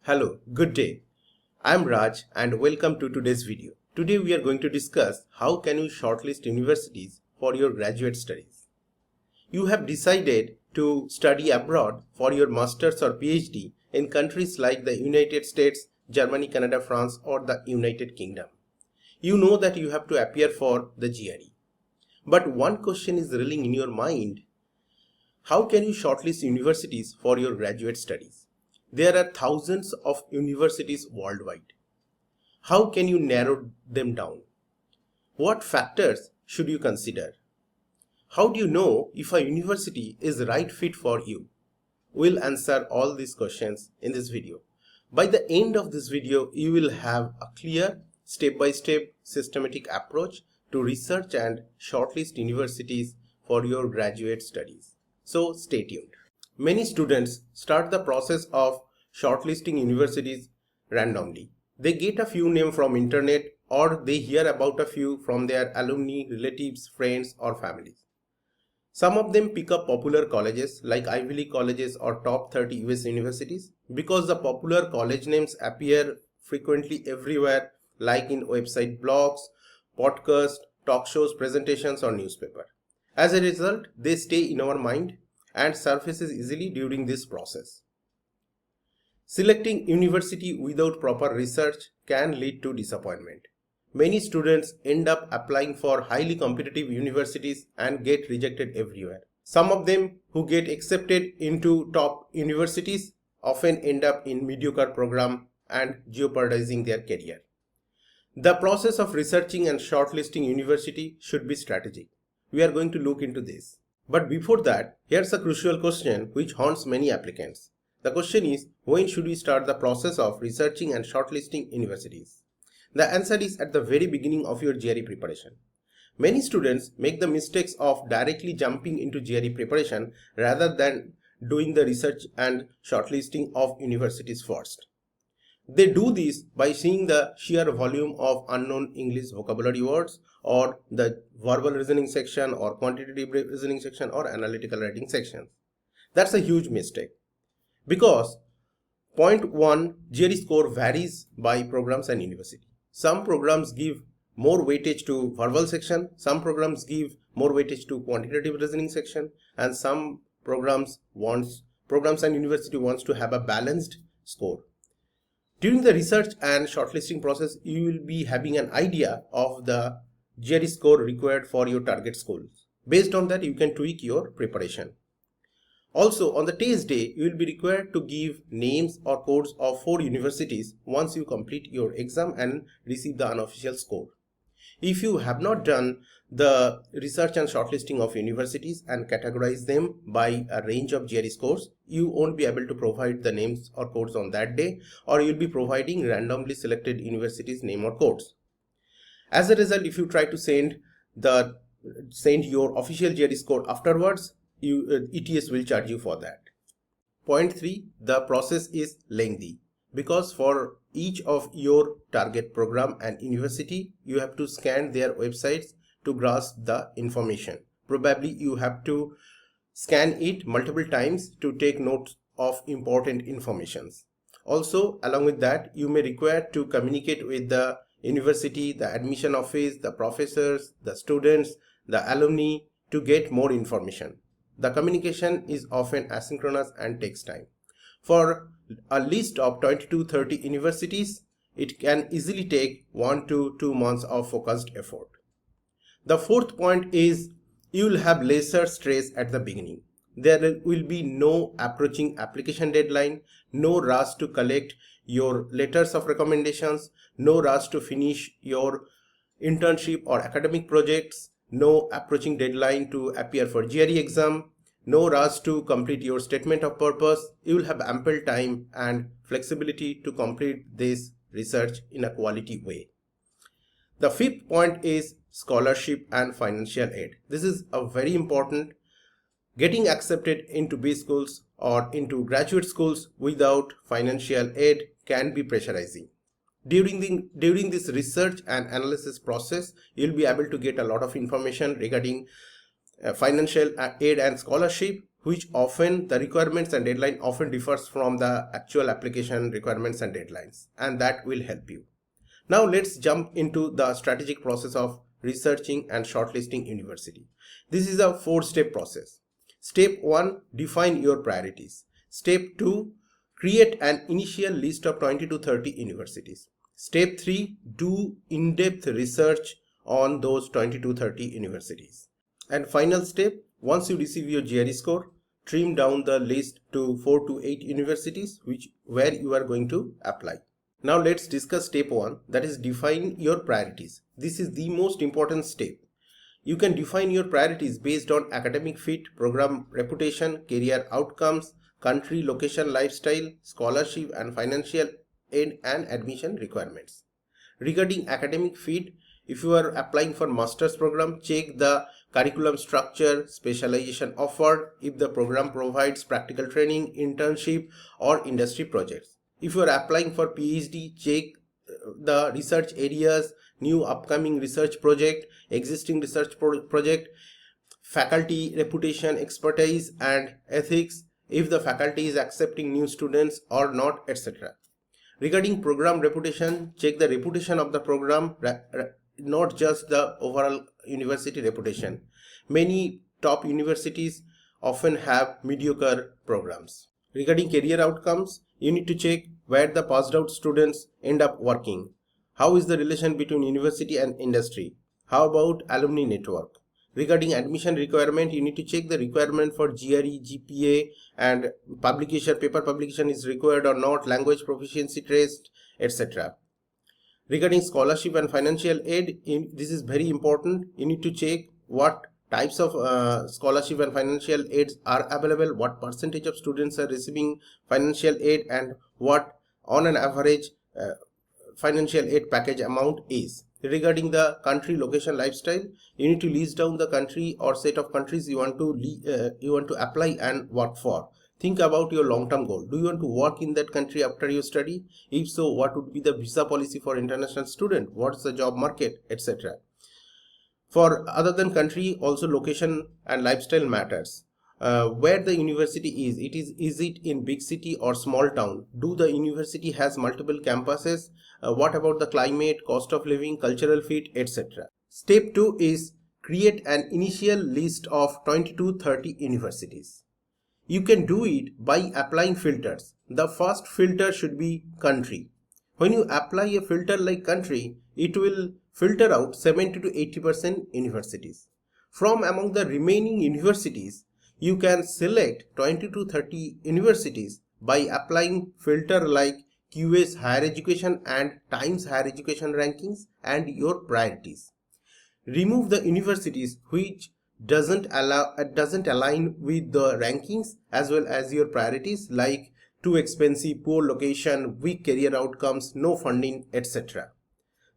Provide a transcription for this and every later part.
Hello, good day. I'm Raj and welcome to today's video. Today we are going to discuss how can you shortlist universities for your graduate studies. You have decided to study abroad for your master's or PhD in countries like the United States, Germany, Canada, France or the United Kingdom. You know that you have to appear for the GRE. But one question is reeling in your mind. How can you shortlist universities for your graduate studies? There are thousands of universities worldwide. How can you narrow them down? What factors should you consider? How do you know if a university is the right fit for you? We'll answer all these questions in this video. By the end of this video, you will have a clear step-by-step systematic approach to research and shortlist universities for your graduate studies. So stay tuned. Many students start the process of shortlisting universities randomly. They get a few names from internet or they hear about a few from their alumni, relatives, friends or families. Some of them pick up popular colleges like Ivy League colleges or top 30 US universities because the popular college names appear frequently everywhere like in website blogs, podcasts, talk shows, presentations or newspaper. As a result, they stay in our mind and surfaces easily during this process. Selecting university without proper research can lead to disappointment. Many students end up applying for highly competitive universities and get rejected everywhere. Some of them who get accepted into top universities often end up in mediocre program and jeopardizing their career. The process of researching and shortlisting university should be strategic. We are going to look into this. But before that, here's a crucial question which haunts many applicants. The question is, when should we start the process of researching and shortlisting universities? The answer is at the very beginning of your GRE preparation. Many students make the mistakes of directly jumping into GRE preparation rather than doing the research and shortlisting of universities first. They do this by seeing the sheer volume of unknown English vocabulary words or the verbal reasoning section or quantitative reasoning section or analytical writing sections. That's a huge mistake because point 1 GRE score varies by programs and university. Some programs give more weightage to verbal section, some programs give more weightage to quantitative reasoning section, and some programs and university wants to have a balanced score. During the research and shortlisting process, you will be having an idea of the GRE score required for your target schools. Based on that, you can tweak your preparation. Also, on the test day, you will be required to give names or codes of 4 universities once you complete your exam and receive the unofficial score. If you have not done the research and shortlisting of universities and categorize them by a range of GRE scores, you won't be able to provide the names or codes on that day, or you'll be providing randomly selected universities name or codes. As a result, if you try to send your official GRE score afterwards, ETS will charge you for that. Point 3, the process is lengthy because for each of your target program and university, you have to scan their websites to grasp the information. Probably you have to scan it multiple times to take notes of important informations. Also, along with that, you may require to communicate with the university, the admission office, the professors, the students, the alumni to get more information. The communication is often asynchronous and takes time. For a list of 20 to 30 universities, it can easily take 1 to 2 months of focused effort. The fourth point is you will have lesser stress at the beginning. There will be no approaching application deadline, no rush to collect your letters of recommendations, no rush to finish your internship or academic projects, no approaching deadline to appear for GRE exam, no rush to complete your statement of purpose. You will have ample time and flexibility to complete this research in a quality way. The fifth point is scholarship and financial aid. This is a very important. Getting accepted into B schools or into graduate schools without financial aid can be pressurizing. During this research and analysis process, you'll be able to get a lot of information regarding financial aid and scholarship, which often the requirements and deadline often differs from the actual application requirements and deadlines, and that will help you. Now let's jump into the strategic process of researching and shortlisting university. This is a 4-step process. Step 1, define your priorities. Step 2, create an initial list of 20 to 30 universities. Step 3, do in-depth research on those 20 to 30 universities. And final step, once you receive your GRE score, trim down the list to 4 to 8 universities where you are going to apply. Now let's discuss step 1, that is define your priorities. This is the most important step. You can define your priorities based on academic fit, program reputation, career outcomes, country, location, lifestyle, scholarship and financial aid and admission requirements. Regarding academic fit, if you are applying for master's program, check the curriculum structure, specialization offered, if the program provides practical training, internship or industry projects. If you are applying for PhD, check the research areas, new upcoming research project, existing research project, faculty reputation, expertise and ethics, if the faculty is accepting new students or not, etc. Regarding program reputation, check the reputation of the program, not just the overall university reputation. Many top universities often have mediocre programs. Regarding career outcomes, you need to check where the passed out students end up working. How is the relation between university and industry? How about alumni network? Regarding admission requirement, you need to check the requirement for GRE, GPA and paper publication is required or not, language proficiency test, etc. Regarding scholarship and financial aid, this is very important. You need to check what types of scholarship and financial aids are available, what percentage of students are receiving financial aid and what on an average financial aid package amount is. Regarding the country, location, lifestyle, you need to list down the country or set of countries you want to apply and work for. Think about your long-term goal. Do you want to work in that country after you study? If so, what would be the visa policy for international student? What's the job market, etc. For other than country, also location and lifestyle matters. Where the university is it in big city or small town? Do the university has multiple campuses? What about the climate, cost of living, cultural fit, etc. Step 2 is create an initial list of 20 to 30 universities. You can do it by applying filters. The first filter should be country. When you apply a filter like country, it will filter out 70 to 80% universities. From among the remaining universities, you can select 20 to 30 universities by applying filter like QS Higher Education and Times Higher Education rankings and your priorities. Remove the universities which doesn't align with the rankings as well as your priorities, like too expensive, poor location, weak career outcomes, no funding, etc.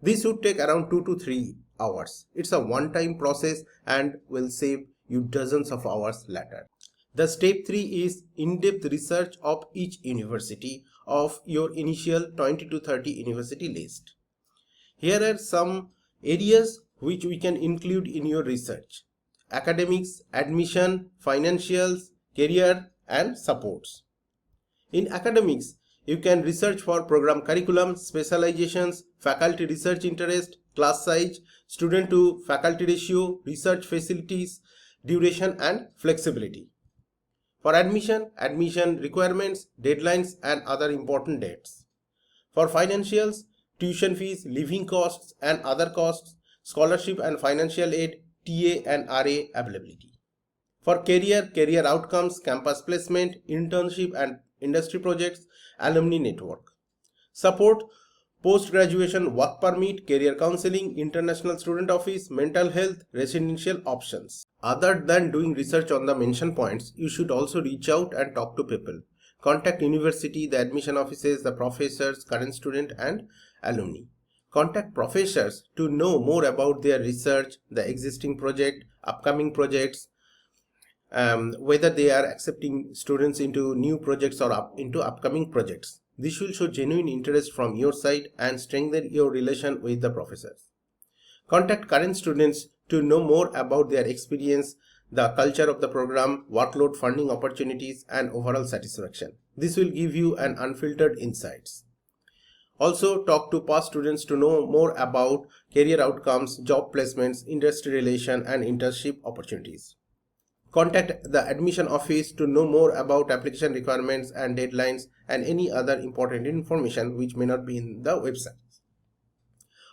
This would take around 2 to 3 hours. It's a one-time process and will save you dozens of hours later. The step 3 is in-depth research of each university of your initial 20 to 30 university list. Here are some areas which we can include in your research: academics, admission, financials, career and supports. In academics, you can research for program curriculum, specializations, faculty research interest, class size, student to faculty ratio, research facilities, duration and flexibility. For admission requirements, deadlines and other important dates. For financials, tuition fees, living costs and other costs, scholarship and financial aid, TA and RA availability. For career outcomes, campus placement, internship and industry projects, alumni network. Support, post-graduation work permit, career counseling, international student office, mental health, residential options. Other than doing research on the mentioned points, you should also reach out and talk to people. Contact university, the admission offices, the professors, current student and alumni. Contact professors to know more about their research, the existing project, upcoming projects, whether they are accepting students into new projects or into upcoming projects. This will show genuine interest from your side and strengthen your relation with the professors. Contact current students to know more about their experience, the culture of the program, workload, funding opportunities, and overall satisfaction. This will give you an unfiltered insights. Also, talk to past students to know more about career outcomes, job placements, industry relation, and internship opportunities. Contact the admission office to know more about application requirements and deadlines and any other important information which may not be in the website.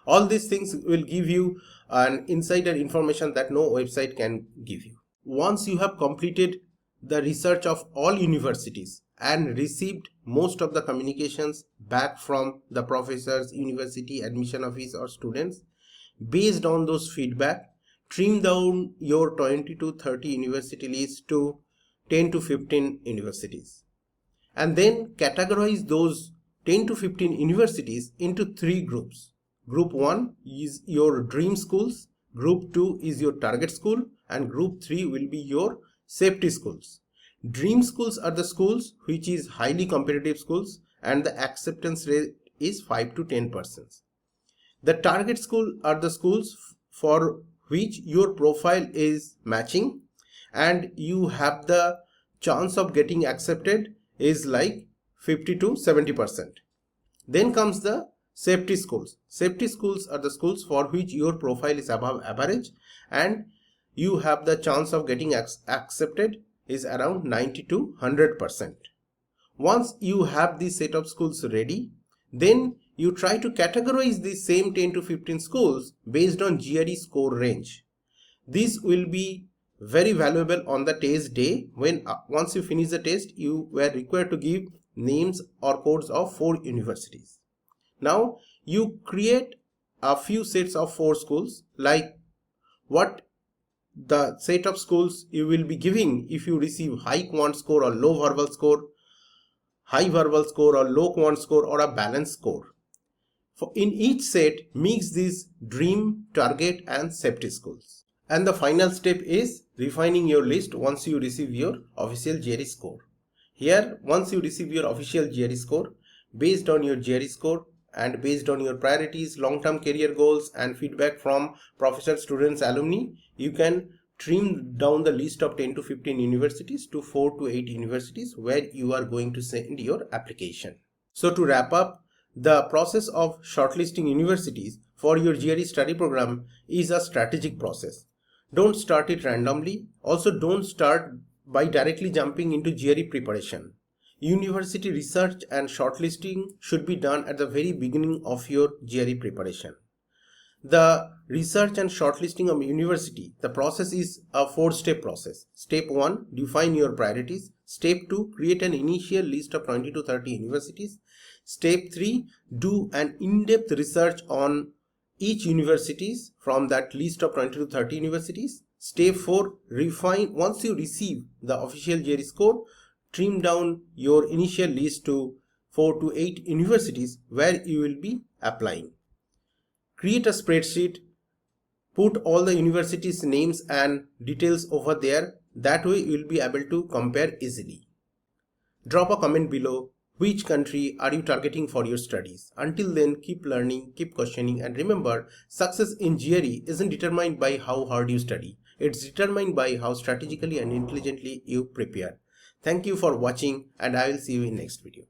All these things will give you an insider information that no website can give you. Once you have completed the research of all universities and received most of the communications back from the professors, university, admission office, or students, based on those feedback, trim down your 20 to 30 university list to 10 to 15 universities. And then categorize those 10 to 15 universities into 3 groups. Group 1 is your dream schools, Group 2 is your target school, and Group 3 will be your safety schools. Dream schools are the schools which is highly competitive schools and the acceptance rate is 5 to 10%. The target school are the schools for which your profile is matching and you have the chance of getting accepted is like 50 to 70%. Then comes the safety schools. Safety schools are the schools for which your profile is above average and you have the chance of getting accepted is around 90 to 100%. Once you have this set of schools ready, then you try to categorize these same 10 to 15 schools based on GRE score range. This will be very valuable on the test day when once you finish the test, you were required to give names or codes of 4 universities. Now you create a few sets of 4 schools, like what the set of schools you will be giving if you receive high quant score or low verbal score, high verbal score or low quant score, or a balanced score. In each set, mix these dream, target, and safety schools. And the final step is refining your list once you receive your official GRE score. Here, once you receive your official GRE score, based on your GRE score and based on your priorities, long-term career goals, and feedback from professors, students, alumni, you can trim down the list of 10 to 15 universities to 4 to 8 universities where you are going to send your application. So to wrap up, the process of shortlisting universities for your GRE study program is a strategic process. Don't start it randomly. Also, don't start by directly jumping into GRE preparation. University research and shortlisting should be done at the very beginning of your GRE preparation. The research and shortlisting of university, the process is a 4-step process. Step 1, define your priorities. Step 2, create an initial list of 20 to 30 universities. Step 3, do an in-depth research on each universities from that list of 20 to 30 universities. Step 4, refine. Once you receive the official GRE score, trim down your initial list to 4 to 8 universities where you will be applying. Create a spreadsheet, put all the universities' names and details over there. That way you will be able to compare easily. Drop a comment below. Which country are you targeting for your studies? Until then, keep learning, keep questioning, and remember, success in GRE isn't determined by how hard you study. It's determined by how strategically and intelligently you prepare. Thank you for watching, and I will see you in next video.